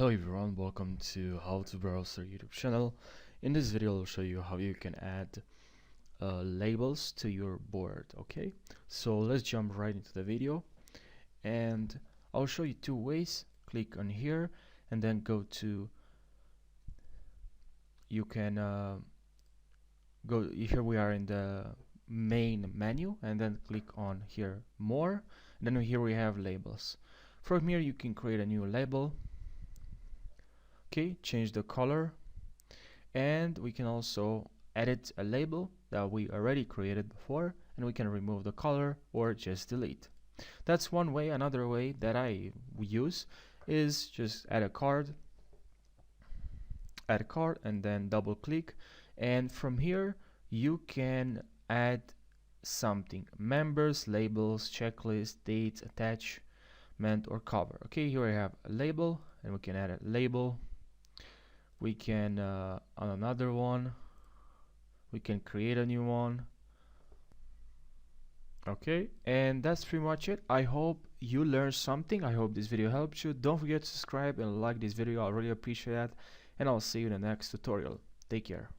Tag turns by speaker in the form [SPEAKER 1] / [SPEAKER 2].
[SPEAKER 1] Hello everyone, welcome to How to Browser YouTube channel. In this video I'll show you how you can add labels to your board. Okay, so let's jump right into the video, and I'll show you two ways. Click on here and then go to, you can go here, we are in the main menu, and then click on here more, and then here we have labels. From here you can create a new label. Okay, change the color, and we can also edit a label that we already created before, and we can remove the color or just delete. That's one way. Another way that I use is just add a card, and then double click, and from here you can add something: members, labels, checklist, dates, attachment, or cover. Okay, here I have a label, and we can add a label. We can on another one we can create a new one. Okay, and that's pretty much it. I hope you learned something. I hope this video helped you. Don't forget to subscribe and like this video. I really appreciate that, and I'll see you in the next tutorial. Take care.